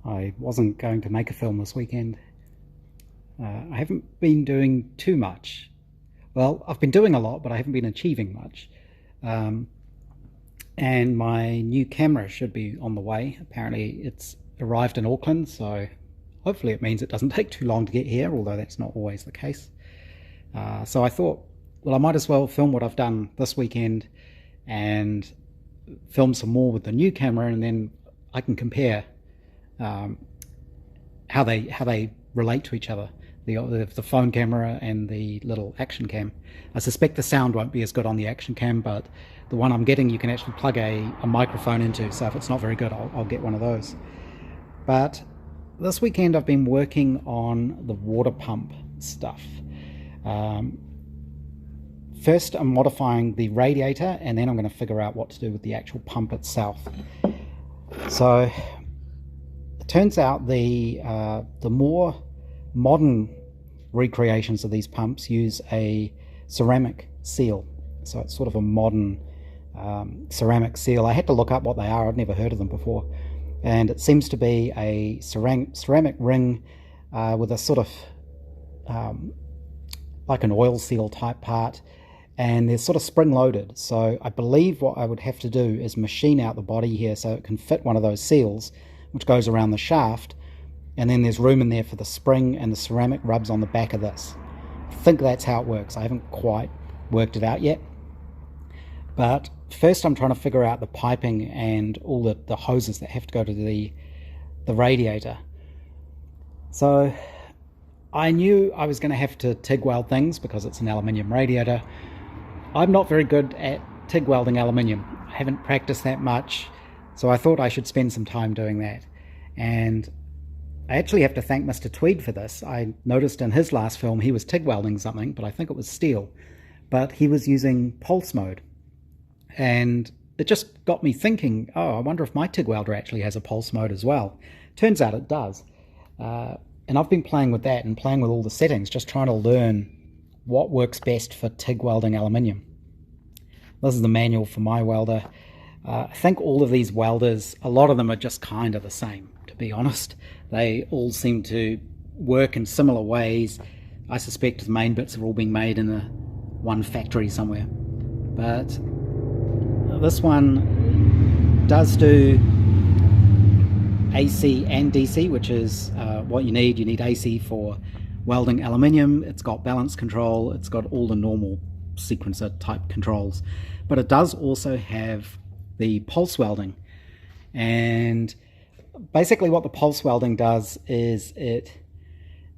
I wasn't going to make a film this weekend. I haven't been doing too much. Well, I've been doing a lot, but I haven't been achieving much. Um, and my new camera should be on the way. Apparently, it's arrived in Auckland, so hopefully it means it doesn't take too long to get here, although that's not always the case. So I thought, well, I might as well film what I've done this weekend and film some more with the new camera, and then I can compare um, how they relate to each other. The phone camera and the little action cam. I suspect the sound won't be as good on the action cam, but the one I'm getting you can actually plug a microphone into, so if it's not very good I'll get one of those. But this weekend I've been working on the water pump stuff. Um, First I'm modifying the radiator, and then I'm going to figure out what to do with the actual pump itself. So it turns out the more modern recreations of these pumps use a ceramic seal. So it's sort of a modern ceramic seal. I had to look up what they are. I'd never heard of them before. And it seems to be a ceramic ring with a sort of like an oil seal type part, and they're sort of spring loaded. So I believe what I would have to do is machine out the body here so it can fit one of those seals which goes around the shaft, and then there's room in there for the spring, and the ceramic rubs on the back of this. I think that's how it works. I haven't quite worked it out yet, but first I'm trying to figure out the piping and all the hoses that have to go to the radiator. So I knew I was going to have to TIG weld things because it's an aluminium radiator. I'm not very good at TIG welding aluminium. I haven't practiced that much, so I thought I should spend some time doing that. And I actually have to thank Mr. Tweed for this. I noticed in his last film he was TIG welding something, but I think it was steel. But he was using pulse mode. And it just got me thinking, oh, I wonder if my TIG welder actually has a pulse mode as well. Turns out it does. And I've been playing with that and playing with all the settings, just trying to learn what works best for TIG welding aluminium. This is the manual for my welder. I think all of these welders, a lot of them are just kind of the same, to be honest. They all seem to work in similar ways. I suspect the main bits are all being made in one factory somewhere. But this one does do AC and DC, which is what you need. You need AC for welding aluminium. It's got balance control. It's got all the normal sequencer type controls. But it does also have the pulse welding. And basically what the pulse welding does is it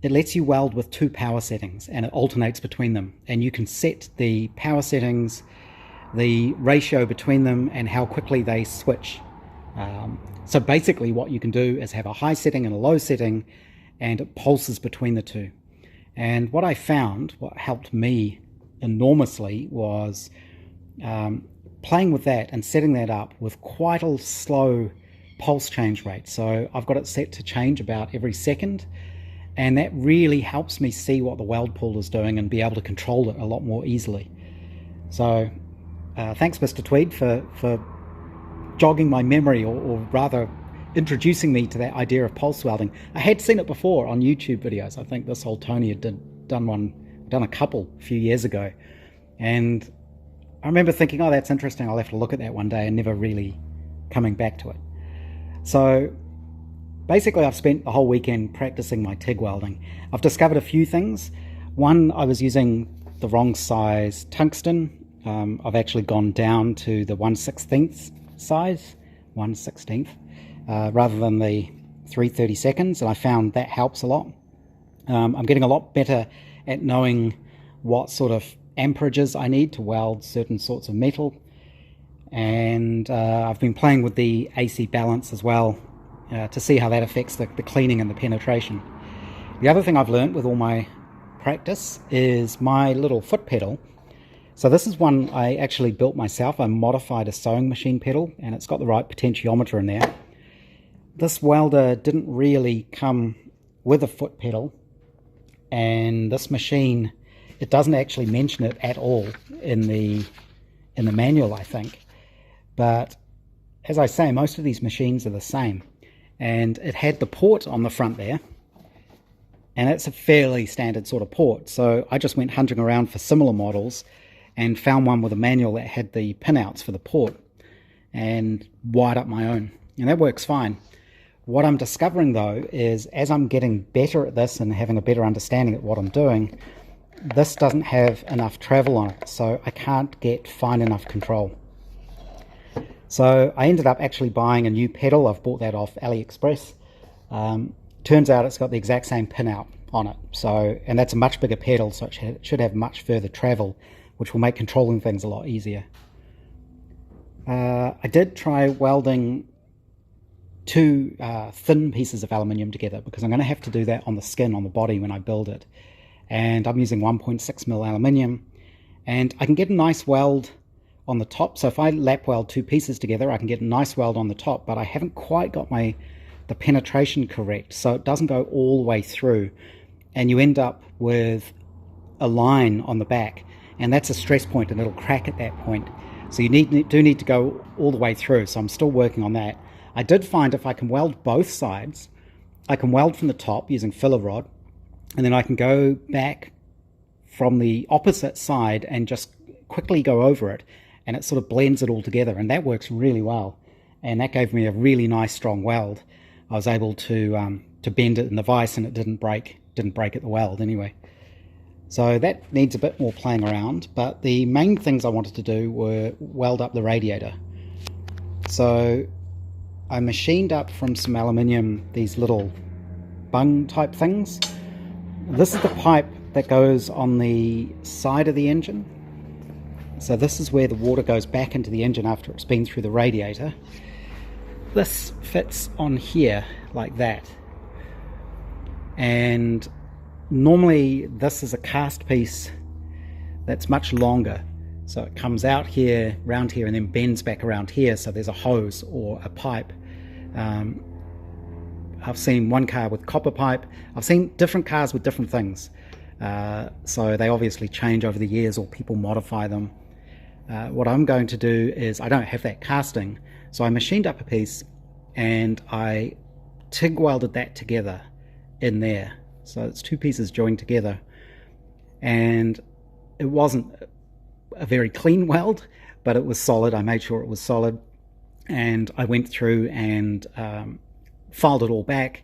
lets you weld with two power settings, and it alternates between them. And you can set the power settings, the ratio between them, and how quickly they switch. So basically what you can do is have a high setting and a low setting, and it pulses between the two. And what I found, what helped me enormously, was playing with that and setting that up with quite a slow pulse change rate. So I've got it set to change about every second, and that really helps me see what the weld pool is doing and be able to control it a lot more easily. So thanks Mr. Tweed for jogging my memory, or rather introducing me to that idea of pulse welding. I had seen it before on YouTube videos. I think this old Tony had done a couple a few years ago, and I remember thinking, oh, that's interesting, I'll have to look at that one day, and never really coming back to it. So basically I've spent the whole weekend practicing my TIG welding. I've discovered a few things. One, I was using the wrong size tungsten. I've actually gone down to the 1/16 size, 1/16, rather than the 3/32, and I found that helps a lot. I'm getting a lot better at knowing what sort of amperages I need to weld certain sorts of metal, and I've been playing with the AC balance as well to see how that affects the cleaning and the penetration. The other thing I've learned with all my practice is my little foot pedal. So this is one I actually built myself. I modified a sewing machine pedal, and it's got the right potentiometer in there. This welder didn't really come with a foot pedal, and this machine, it doesn't actually mention it at all in the manual, I think. But as I say, most of these machines are the same, and it had the port on the front there, and it's a fairly standard sort of port. So I just went hunting around for similar models and found one with a manual that had the pinouts for the port, and wired up my own, and that works fine. What I'm discovering though is, as I'm getting better at this and having a better understanding of what I'm doing, this doesn't have enough travel on it, so I can't get fine enough control. So I ended up actually buying a new pedal. I've bought that off AliExpress. Turns out it's got the exact same pinout on it, so, and that's a much bigger pedal, so it should have much further travel, which will make controlling things a lot easier. I did try welding two thin pieces of aluminium together, because I'm going to have to do that on the skin on the body when I build it. And I'm using 1.6mm aluminium, and I can get a nice weld on the top. So if I lap weld two pieces together, I can get a nice weld on the top, but I haven't quite got the penetration correct, so it doesn't go all the way through, and you end up with a line on the back, and that's a stress point, and it'll crack at that point. So you do need to go all the way through, so I'm still working on that. I did find if I can weld both sides, I can weld from the top using filler rod, and then I can go back from the opposite side and just quickly go over it, and it sort of blends it all together, and that works really well. And that gave me a really nice strong weld. I was able to bend it in the vise, and it didn't break at the weld anyway. So that needs a bit more playing around, but the main things I wanted to do were weld up the radiator. So I machined up from some aluminium these little bung type things. This is the pipe that goes on the side of the engine. So this is where the water goes back into the engine after it's been through the radiator. This fits on here like that. And normally this is a cast piece that's much longer. So it comes out here, round here, and then bends back around here, so there's a hose or a pipe. I've seen one car with copper pipe. I've seen different cars with different things. So they obviously change over the years, or people modify them. What I'm going to do is, I don't have that casting, so I machined up a piece and I TIG welded that together in there. So it's two pieces joined together, and it wasn't a very clean weld, but it was solid. I made sure it was solid, and I went through and filed it all back,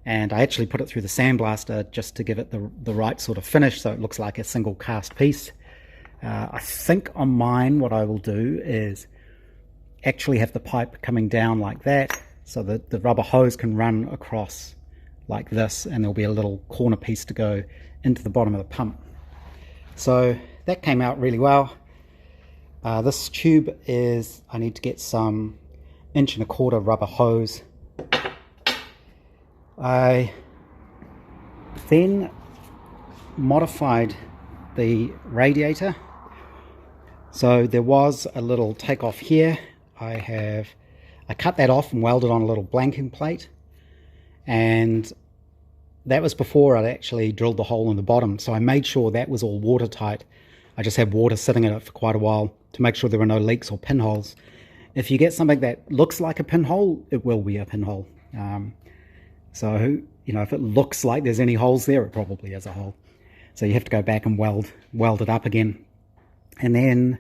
and I actually put it through the sandblaster just to give it the right sort of finish, so it looks like a single cast piece. I think on mine what I will do is actually have the pipe coming down like that, so that the rubber hose can run across like this, and there'll be a little corner piece to go into the bottom of the pump. So that came out really well. This tube is, I need to get some 1.25" rubber hose. I then modified the radiator. So there was a little takeoff here. I cut that off and welded on a little blanking plate, and that was before I'd actually drilled the hole in the bottom, so I made sure that was all watertight. I just had water sitting in it for quite a while to make sure there were no leaks or pinholes. If you get something that looks like a pinhole, it will be a pinhole. So, you know, if it looks like there's any holes there, it probably is a hole. So you have to go back and weld it up again. And then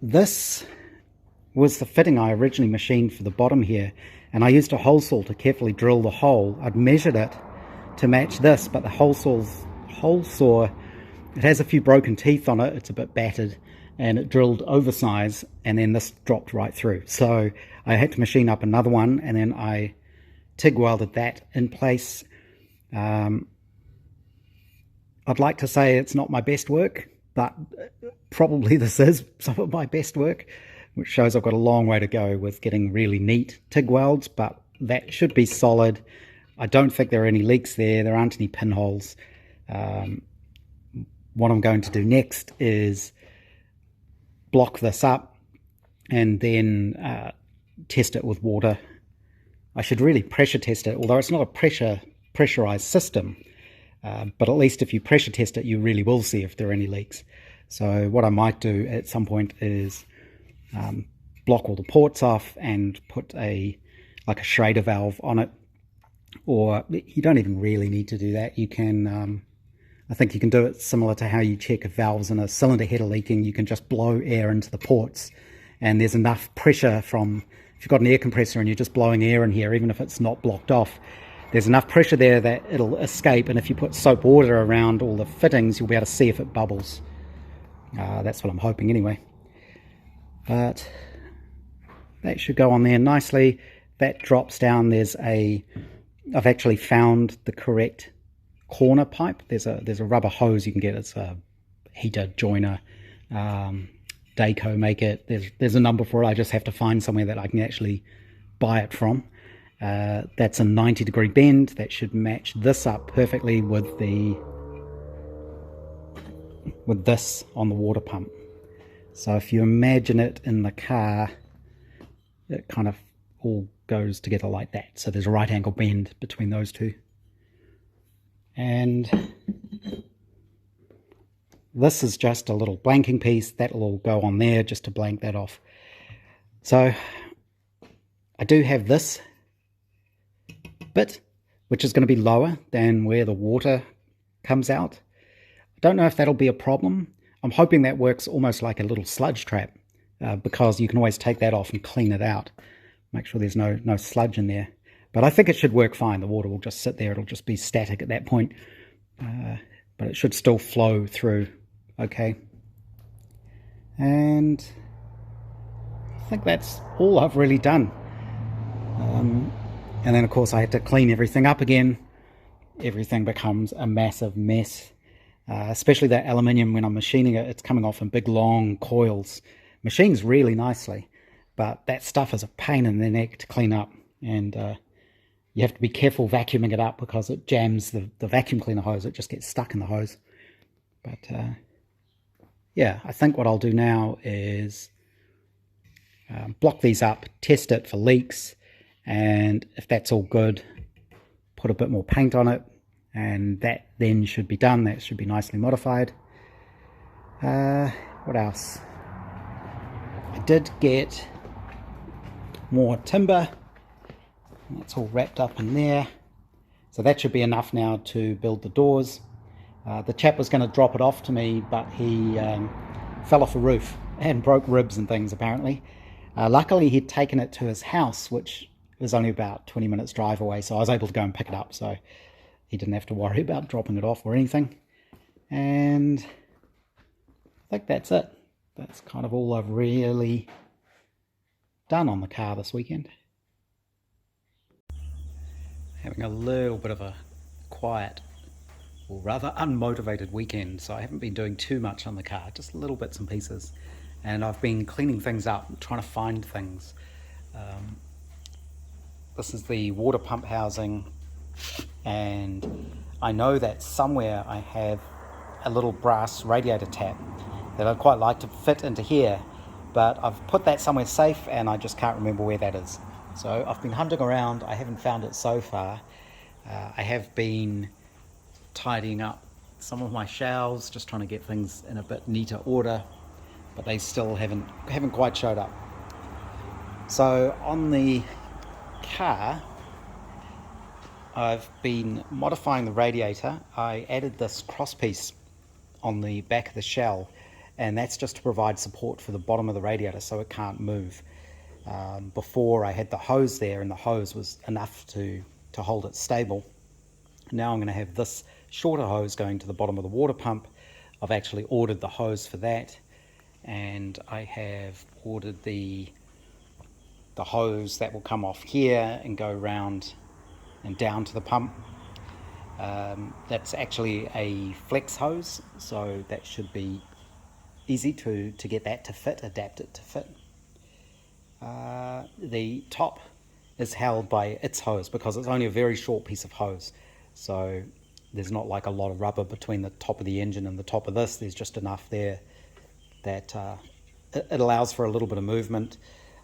this was the fitting I originally machined for the bottom here, and I used a hole saw to carefully drill the hole. I'd measured it to match this, but the hole saw, it has a few broken teeth on it, it's a bit battered, and it drilled oversize, and then this dropped right through. So I had to machine up another one, and then I TIG welded that in place. I'd like to say it's not my best work, but probably this is some of my best work, which shows I've got a long way to go with getting really neat TIG welds, but that should be solid. I don't think there are any leaks there. There aren't any pinholes. What I'm going to do next is block this up and then test it with water. I should really pressure test it, although it's not a pressurized system. But at least if you pressure test it, you really will see if there are any leaks. So what I might do at some point is block all the ports off and put a like a Schrader valve on it. Or you don't even really need to do that. You can, I think you can do it similar to how you check if valves in a cylinder head are leaking. You can just blow air into the ports, and there's enough pressure from, if you've got an air compressor and you're just blowing air in here, even if it's not blocked off, there's enough pressure there that it'll escape, and if you put soap water around all the fittings, you'll be able to see if it bubbles. That's what I'm hoping anyway. But that should go on there nicely. That drops down. I've actually found the correct corner pipe. There's a rubber hose you can get. It's a heater joiner. Dayco make it. There's a number for it. I just have to find somewhere that I can actually buy it from. That's a 90-degree bend. That should match this up perfectly with this on the water pump. So if you imagine it in the car, it kind of all goes together like that. So there's a right angle bend between those two. And this is just a little blanking piece. That'll all go on there just to blank that off. So I do have this bit, which is going to be lower than where the water comes out. I don't know if that'll be a problem. I'm hoping that works almost like a little sludge trap, because you can always take that off and clean it out. Make sure there's no sludge in there. But I think it should work fine. The water will just sit there. It'll just be static at that point. But it should still flow through okay. And I think that's all I've really done. And then of course I had to clean everything up again. Everything becomes a massive mess. Especially that aluminium, when I'm machining it, it's coming off in big long coils. Machines really nicely, but that stuff is a pain in the neck to clean up, and you have to be careful vacuuming it up because it jams the vacuum cleaner hose. It just gets stuck in the hose. But yeah, I think what I'll do now is block these up, test it for leaks, and if that's all good, put a bit more paint on it, and that then should be done. That should be nicely modified. What else? I did get more timber. That's all wrapped up in there. So that should be enough now to build the doors. The chap was going to drop it off to me, but he fell off a roof and broke ribs and things apparently. Luckily he'd taken it to his house, which was only about 20 minutes drive away, so I was able to go and pick it up, so he didn't have to worry about dropping it off or anything. And I think that's it. That's kind of all I've really done on the car this weekend. Having a little bit of a quiet, or rather unmotivated weekend, so I haven't been doing too much on the car, just little bits and pieces. And I've been cleaning things up, trying to find things. This is the water pump housing, and I know that somewhere I have a little brass radiator tap that I'd quite like to fit into here, but I've put that somewhere safe and I just can't remember where that is. So I've been hunting around, I haven't found it so far. I have been tidying up some of my shelves, just trying to get things in a bit neater order, but they still haven't quite showed up. So on the car, I've been modifying the radiator. I added this crosspiece on the back of the shell, and that's just to provide support for the bottom of the radiator so it can't move. Before I had the hose there, and the hose was enough to hold it stable. Now I'm going to have this shorter hose going to the bottom of the water pump. I've actually ordered the hose for that, and I have ordered the hose that will come off here and go around and down to the pump. That's actually a flex hose, so that should be easy to get that to fit, adapt it to fit. The top is held by its hose because it's only a very short piece of hose, so there's not like a lot of rubber between the top of the engine and the top of this. There's just enough there that it allows for a little bit of movement.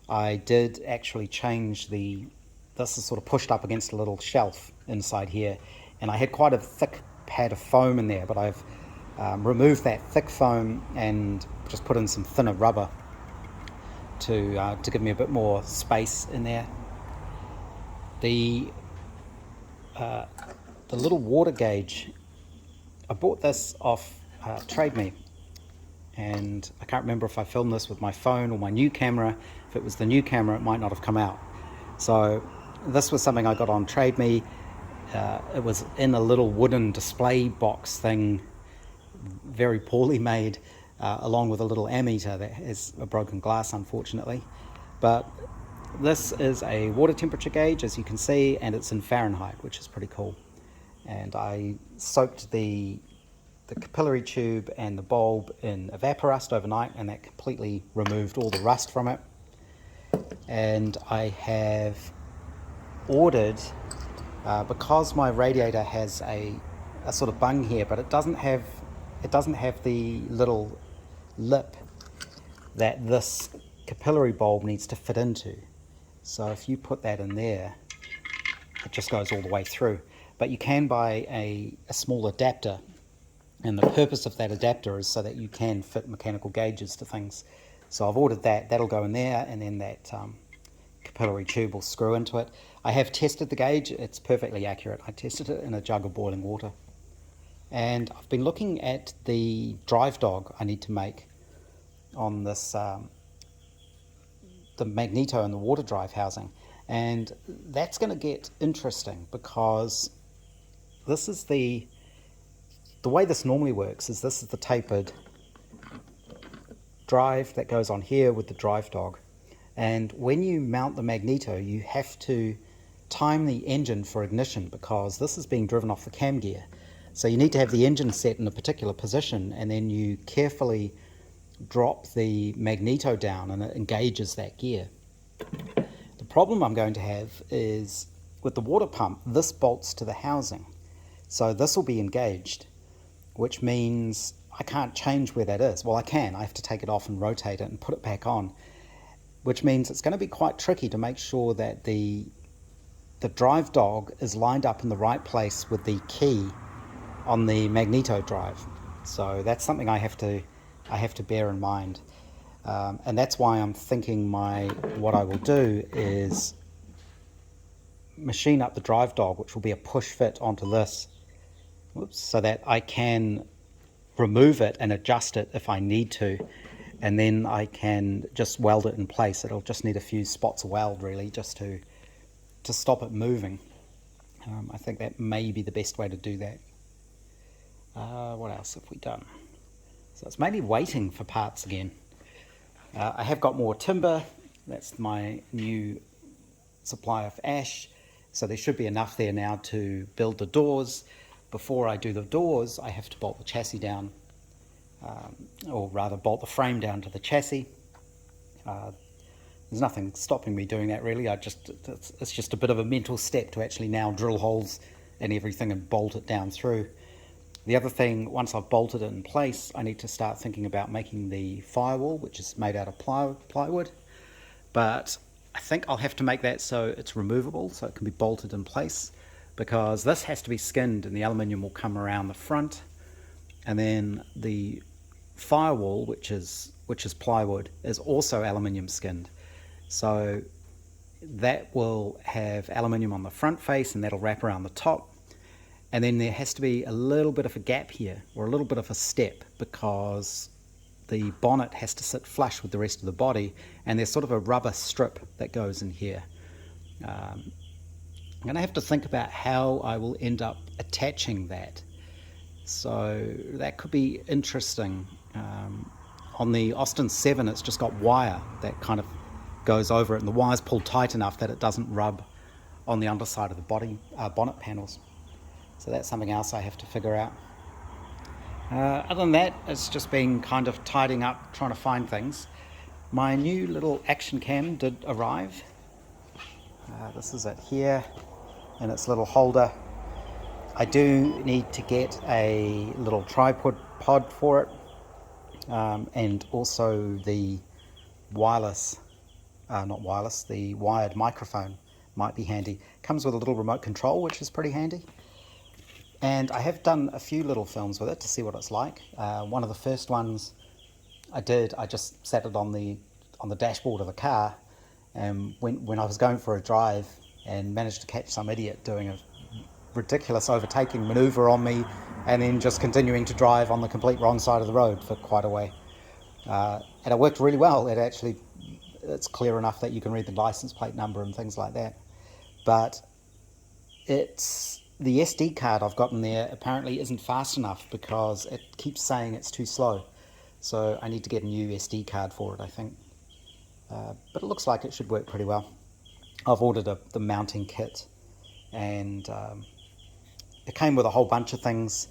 I did actually change this is sort of pushed up against a little shelf inside here, and I had quite a thick pad of foam in there, but I've removed that thick foam and just put in some thinner rubber to give me a bit more space in there. The the little water gauge, I bought this off Trade Me, and I can't remember if I filmed this with my phone or my new camera. If it was the new camera, it might not have come out. So this was something I got on Trade Me. It was in a little wooden display box thing, very poorly made, along with a little ammeter that has a broken glass, unfortunately. But this is a water temperature gauge, as you can see, and it's in Fahrenheit, which is pretty cool. And I soaked the capillary tube and the bulb in Evaporust overnight, and that completely removed all the rust from it. And I have ordered, because my radiator has a sort of bung here, but it doesn't have the little lip that this capillary bulb needs to fit into. So if you put that in there, it just goes all the way through. But you can buy a small adapter, and the purpose of that adapter is so that you can fit mechanical gauges to things. So I've ordered that. That'll go in there, and then that capillary tube will screw into it. I have tested the gauge. It's perfectly accurate. I tested it in a jug of boiling water. And I've been looking at the drive dog I need to make on this the magneto and the water drive housing, and that's going to get interesting, because this is the way this normally works is this is the tapered drive that goes on here with the drive dog, and when you mount the magneto you have to time the engine for ignition, because this is being driven off the cam gear. So you need to have the engine set in a particular position, and then you carefully drop the magneto down and it engages that gear. The problem I'm going to have is with the water pump, this bolts to the housing. So this will be engaged, which means I can't change where that is. Well, I can. I have to take it off and rotate it and put it back on, which means it's going to be quite tricky to make sure that the drive dog is lined up in the right place with the key on the magneto drive. So that's something I have to bear in mind, and that's why I'm thinking what I will do is machine up the drive dog, which will be a push fit onto this, so that I can remove it and adjust it if I need to, and then I can just weld it in place. It'll just need a few spots of weld, really, just to stop it moving. I think that may be the best way to do that. What else have we done? So it's mainly waiting for parts again. I have got more timber. That's my new supply of ash. So there should be enough there now to build the doors. Before I do the doors, I have to bolt the chassis down, or rather bolt the frame down to the chassis. There's nothing stopping me doing that, really. It's just a bit of a mental step to actually now drill holes and everything and bolt it down through. The other thing, once I've bolted it in place, I need to start thinking about making the firewall, which is made out of plywood. But I think I'll have to make that so it's removable, so it can be bolted in place, because this has to be skinned and the aluminium will come around the front. And then the firewall, which is plywood, is also aluminium skinned. So that will have aluminium on the front face, and that'll wrap around the top. And then there has to be a little bit of a gap here, or a little bit of a step, because the bonnet has to sit flush with the rest of the body, and there's sort of a rubber strip that goes in here. I'm going to have to think about how I will end up attaching that. So that could be interesting. On the Austin 7, it's just got wire that kind of goes over it, and the wire's pulled tight enough that it doesn't rub on the underside of the bonnet panels. So that's something else I have to figure out. Other than that, it's just been kind of tidying up, trying to find things. My new little action cam did arrive. This is it here in its little holder. I do need to get a little tripod pod for it, and also the the wired microphone might be handy. Comes with a little remote control, which is pretty handy. And I have done a few little films with it to see what it's like. One of the first ones I just sat it on the dashboard of the car, and when I was going for a drive, and managed to catch some idiot doing a ridiculous overtaking maneuver on me, and then just continuing to drive on the complete wrong side of the road for quite a way. And it worked really well. It's clear enough that you can read the license plate number and things like that. But the SD card I've got in there apparently isn't fast enough because it keeps saying it's too slow. So I need to get a new SD card for it, I think. But it looks like it should work pretty well. I've ordered the mounting kit, and it came with a whole bunch of things,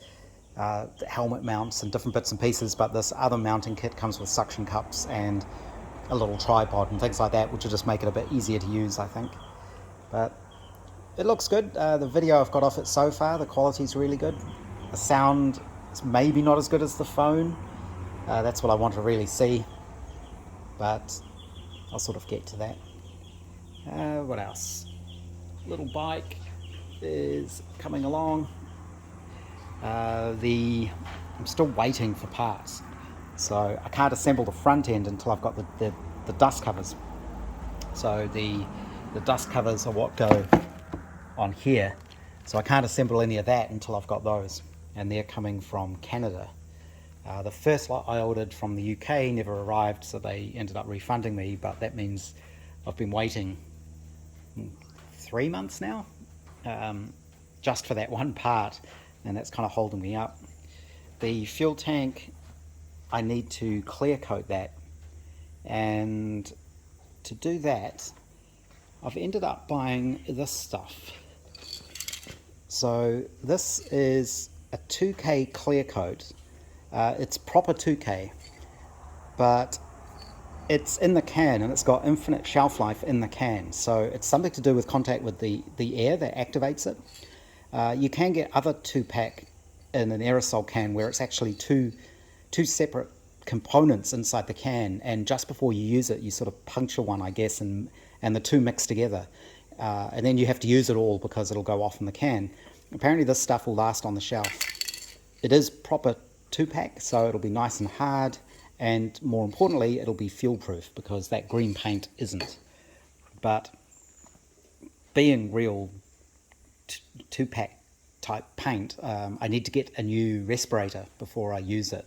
helmet mounts and different bits and pieces, but this other mounting kit comes with suction cups and a little tripod and things like that, which will just make it a bit easier to use, I think. But it looks good. The video I've got off it so far, the quality's really good. The sound is maybe not as good as the phone. That's what I want to really see, but I'll sort of get to that. What else? Little bike is coming along. I'm still waiting for parts, so I can't assemble the front end until I've got the dust covers. So the dust covers are what go on here, so I can't assemble any of that until I've got those, and they're coming from Canada. The first lot I ordered from the UK never arrived, so they ended up refunding me, but that means I've been waiting 3 months now, just for that one part, and that's kind of holding me up. The fuel tank, I need to clear coat that, and to do that I've ended up buying this stuff. So this is a 2K clear coat. It's proper 2K, but it's in the can and it's got infinite shelf life in the can, so it's something to do with contact with the air that activates it. You can get other 2-pack in an aerosol can where it's actually two separate components inside the can, and just before you use it you sort of puncture one, I guess, and the two mix together, and then you have to use it all because it'll go off in the can. Apparently this stuff will last on the shelf. It is proper 2-pack, so it'll be nice and hard, and more importantly it'll be fuel proof because that green paint isn't. But being real 2-pack type paint, I need to get a new respirator before I use it.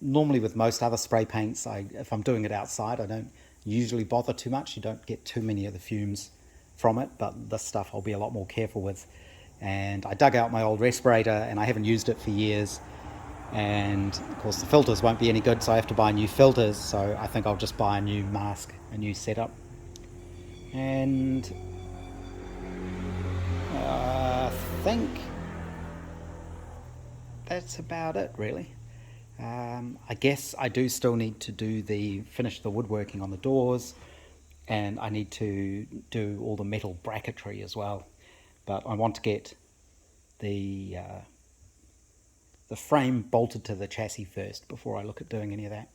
Normally with most other spray paints, if I'm doing it outside, I don't usually bother too much. You don't get too many of the fumes from it, but this stuff I'll be a lot more careful with. And I dug out my old respirator and I haven't used it for years, and of course the filters won't be any good, so I have to buy new filters. So I think I'll just buy a new mask, a new setup, and I think that's about it really. I guess I do still need to finish the woodworking on the doors, and I need to do all the metal bracketry as well. But I want to get the frame bolted to the chassis first before I look at doing any of that.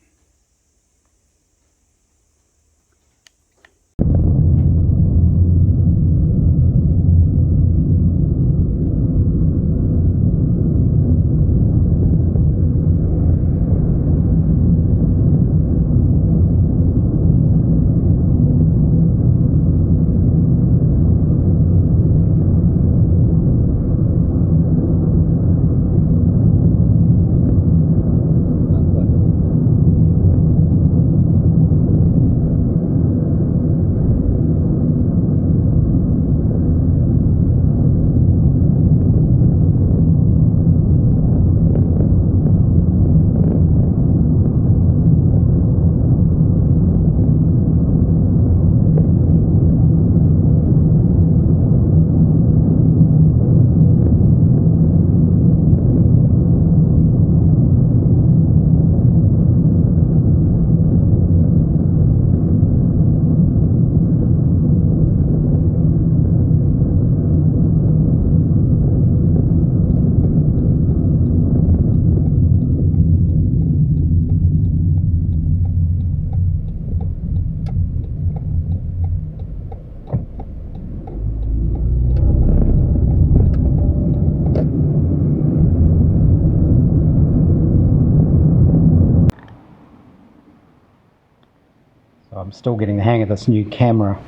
I'm still getting the hang of this new camera.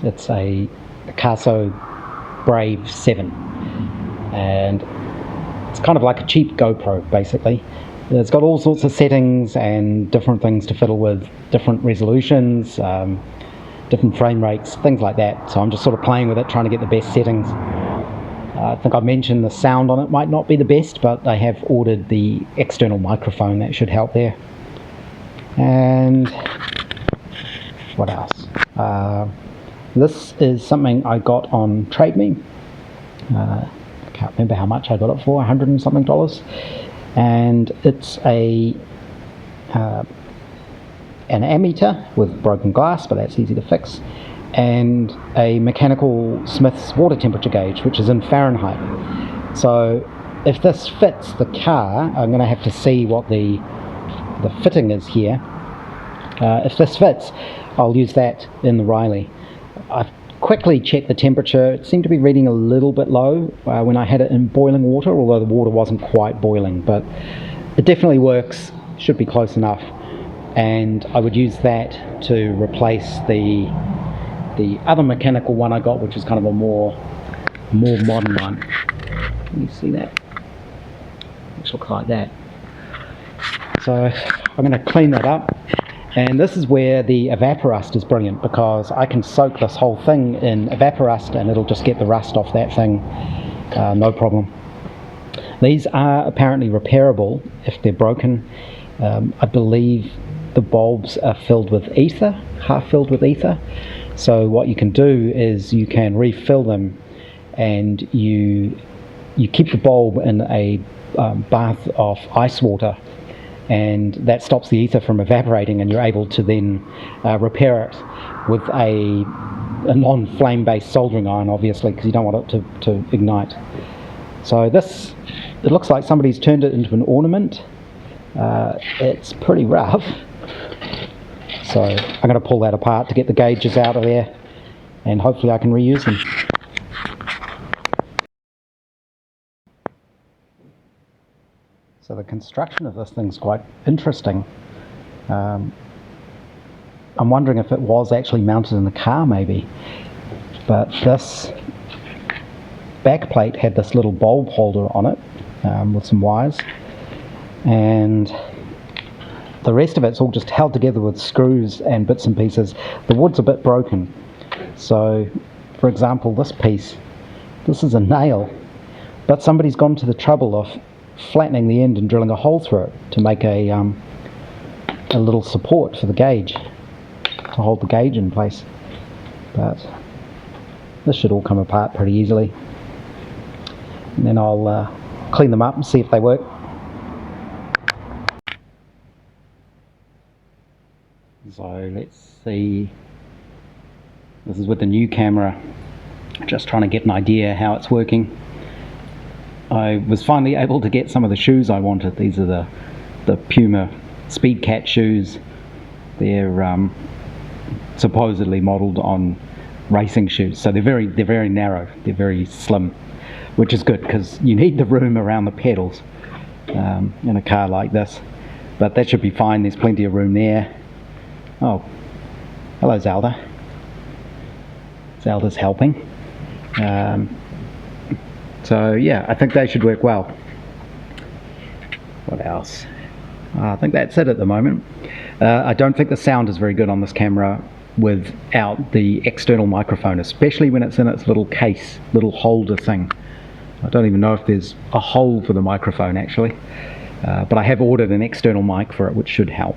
It's a Picasso Brave 7, and it's kind of like a cheap GoPro basically. It's got all sorts of settings and different things to fiddle with, different resolutions, different frame rates, things like that. So I'm just sort of playing with it, trying to get the best settings. I think I mentioned the sound on it might not be the best, but I have ordered the external microphone. That should help there. And what else? This is something I got on TradeMe. I can't remember how much I got it for, $100 and something. And it's an ammeter with broken glass, but that's easy to fix, and a mechanical Smith's water temperature gauge, which is in Fahrenheit. So if this fits the car, I'm going to have to see what the fitting is here. If this fits, I'll use that in the Riley. I've quickly checked the temperature. It seemed to be reading a little bit low when I had it in boiling water, although the water wasn't quite boiling, but it definitely works, should be close enough. And I would use that to replace the other mechanical one I got, which is kind of a more modern one. Can you see that? It looks like that. So I'm going to clean that up. And this is where the Evaporust is brilliant, because I can soak this whole thing in Evaporust and it'll just get the rust off that thing, no problem. These are apparently repairable if they're broken. I believe the bulbs are filled with ether, half filled with ether. So what you can do is you can refill them, and you keep the bulb in a bath of ice water, and that stops the ether from evaporating, and you're able to then repair it with a non-flame based soldering iron, obviously, because you don't want it to ignite. So this, it looks like somebody's turned it into an ornament. It's pretty rough, so I'm going to pull that apart to get the gauges out of there, and hopefully I can reuse them. So the construction of this thing's quite interesting. I'm wondering if it was actually mounted in the car maybe, but this back plate had this little bulb holder on it with some wires, and the rest of it's all just held together with screws and bits and pieces. The wood's a bit broken, so for example this piece, this is a nail, but somebody's gone to the trouble of flattening the end and drilling a hole through it to make a little support for the gauge, to hold the gauge in place. But this should all come apart pretty easily, and then I'll clean them up and see if they work. So let's see, this is with the new camera, just trying to get an idea how it's working. I was finally able to get some of the shoes I wanted. These are the Puma Speedcat shoes. They're supposedly modelled on racing shoes, so they're very narrow, they're very slim, which is good because you need the room around the pedals in a car like this. But that should be fine, there's plenty of room there. Oh, hello Zelda. Zelda's helping. So yeah, I think they should work well. What else? I think that's it at the moment. I don't think the sound is very good on this camera without the external microphone, especially when it's in its little case, little holder thing. I don't even know if there's a hole for the microphone actually, but I have ordered an external mic for it, which should help.